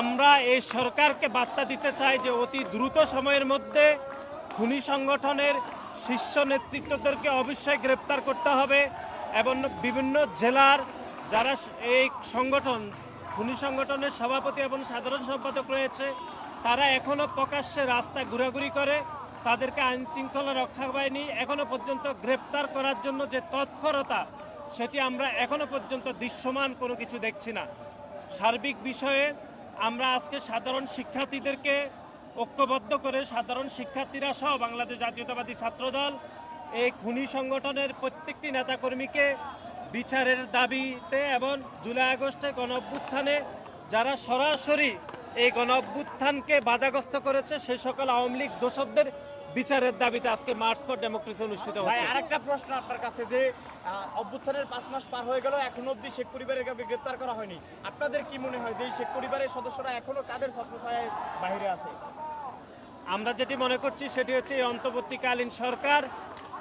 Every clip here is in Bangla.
আমরা এই সরকারকে বার্তা দিতে চাই যে অতি দ্রুত সময়ের মধ্যে খুনি সংগঠনের শীর্ষ নেতৃত্বদেরকে অবশ্যই গ্রেপ্তার করতে হবে এবং বিভিন্ন জেলার যারা এই সংগঠন খুনি সংগঠনের সভাপতি এবং সাধারণ সম্পাদক রয়েছে তারা এখনও প্রকাশ্যে রাস্তায় ঘোরাঘুরি করে, তাদেরকে আইন শৃঙ্খলা রক্ষা বাহিনী এখনও পর্যন্ত গ্রেপ্তার করার জন্য যে তৎপরতা সেটি আমরা এখনও পর্যন্ত দৃশ্যমান কোনো কিছু দেখছি না। সার্বিক বিষয়ে আমরা আজকে সাধারণ শিক্ষার্থীদেরকে ঐক্যবদ্ধ করে সাধারণ শিক্ষার্থীরা সহ বাংলাদেশ জাতীয়তাবাদী ছাত্রদল এই খুনি সংগঠনের প্রত্যেকটি নেতাকর্মীকে বিচারের দাবিতে এবং জুলাই আগস্টে গণঅভ্যুত্থানে যারা সরাসরি এই গণঅভ্যুত্থানকে বাধাগ্রস্ত করেছে সেই সকল আওয়ামী লীগ দোষরদের বিচারের দাবিতে আজকে মার্চ ফর ডেমোক্রেসি অনুষ্ঠিত হচ্ছে। আরেকটা প্রশ্ন আপনার কাছে যে অভ্যুত্থানের 5 মাস পার হয়ে গেল, এখনো অবধি শেখ পরিবারের কাউকে গ্রেপ্তার করা হয়নি। আপনাদের কি মনে হয় যে এই শেখ পরিবারের সদস্যরা এখনো কাদের ছত্রছায়ায় বাইরে আছে? আমরা যেটি মনে করছি সেটি হচ্ছে এই অন্তর্বর্তীকালীন সরকার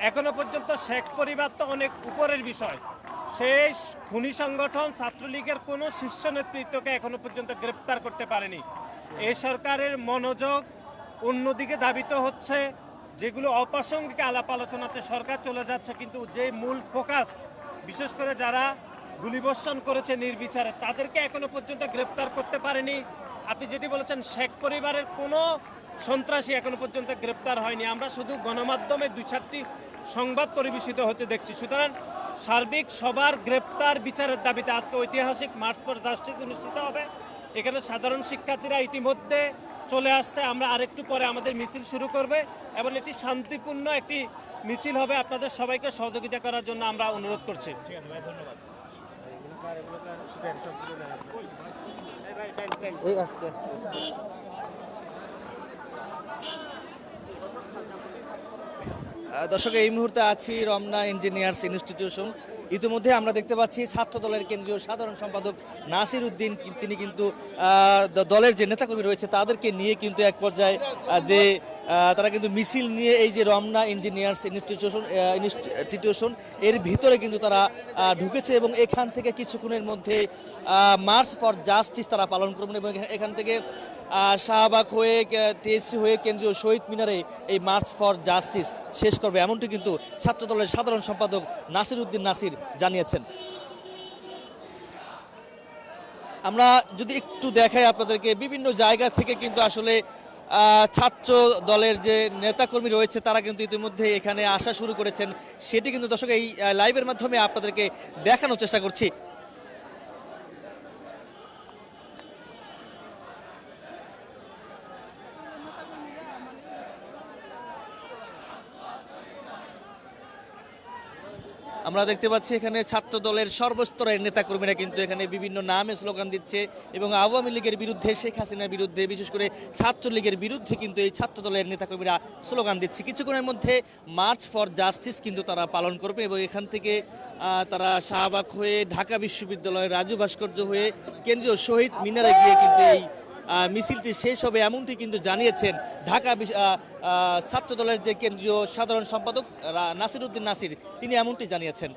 এখনো পর্যন্ত শেখ পরিবার তো অনেক উপরের বিষয়, সেই খুনি সংগঠন ছাত্রলীগের কোনো শীর্ষ নেতৃত্বকে এখনো পর্যন্ত গ্রেপ্তার করতে পারেনি। এই সরকারের মনোযোগ অন্যদিকে ধাবিত হচ্ছে, যেগুলো অপ্রাসঙ্গিক আলাপ আলোচনাতে সরকার চলে যাচ্ছে, কিন্তু যে মূল ফোকাস বিশেষ করে যারা গুলিবর্ষণ করেছে নির্বিচারে তাদেরকে এখনো পর্যন্ত গ্রেপ্তার করতে পারেনি। আপনি যেটি বলেছেন শেখ পরিবারের কোনো সন্ত্রাসী এখনো পর্যন্ত গ্রেপ্তার হয়নি, আমরা শুধু গণমাধ্যমে 2-4টি সংবাদ পরিবেশিত হতে দেখছি। সুতরাং সার্বিক সবার গ্রেপ্তার বিচারের দাবিতে আজকে ঐতিহাসিক মার্চ ফর জাস্টিস অনুষ্ঠিত হবে। এখানে সাধারণ শিক্ষার্থীরা ইতিমধ্যে চলে আসছে, আমরা আরেকটু পরে আমাদের মিছিল শুরু করবে এবং এটি শান্তিপূর্ণ একটি মিছিল হবে। আপনাদের সবাইকে সহযোগিতা করার জন্য আমরা অনুরোধ করছি। ঠিক আছে ভাই, ধন্যবাদ। দর্শক, এই মুহূর্তে আছি রমনা ইঞ্জিনিয়ার্স ইনস্টিটিউশন। ইতিমধ্যে আমরা দেখতে পাচ্ছি ছাত্র দলের কেন্দ্রীয় সাধারণ সম্পাদক নাসির উদ্দিন তিনি কিন্তু দলের যে নেতাকর্মী রয়েছে তাদেরকে নিয়ে কিন্তু এক পর্যায়ে যে তারা কিন্তু মিছিল নিয়ে এই যে রমনা ইঞ্জিনিয়ার্স ইনস্টিটিউশন এর ভিতরে কিন্তু তারা ঢুকেছে এবং এখান থেকে কিছুক্ষণের মধ্যে মার্চ ফর জাস্টিস তারা পালন করবেন এবং এখান থেকে শাহবাগ হয়ে টিএসসি হয়ে কেন্দ্রীয় শহীদ মিনারে এই মার্চ ফর জাস্টিস শেষ করবে, এমনটি কিন্তু ছাত্রদলের সাধারণ সম্পাদক নাসির উদ্দিন নাসির জানিয়েছেন। আমরা যদি একটু দেখাই আপনাদেরকে, বিভিন্ন জায়গা থেকে কিন্তু আসলে ছাত্র দলের যে নেতাকর্মী রয়েছে তারা কিন্তু ইতিমধ্যে এখানে আসা শুরু করেছেন, সেটি কিন্তু দর্শক এই লাইভের মাধ্যমে আপনাদেরকে দেখানোর চেষ্টা করছি। আমরা দেখতে পাচ্ছি এখানে ছাত্র দলের সর্বস্তরের নেতাকর্মীরা কিন্তু এখানে বিভিন্ন নামে স্লোগান দিচ্ছে এবং আওয়ামী লীগের বিরুদ্ধে, শেখ হাসিনার বিরুদ্ধে, বিশেষ করে ছাত্রলীগের বিরুদ্ধে কিন্তু এই ছাত্র দলের নেতাকর্মীরা স্লোগান দিচ্ছে। কিছুক্ষণের মধ্যে মার্চ ফর জাস্টিস কিন্তু তারা পালন করবে এবং এখান থেকে তারা শাহবাগ হয়ে ঢাকা বিশ্ববিদ্যালয়ের রাজু ভাস্কর্য হয়ে কেন্দ্রীয় শহীদ মিনারে গিয়ে কিন্তু এই মিছিলটি শেষ হবে, এমনটি কিন্তু জানিয়েছেন ঢাকা ছাত্র দলের যে কেন্দ্রীয় সাধারণ সম্পাদক নাসির উদ্দিন নাসির, তিনি এমনটি জানিয়েছেন।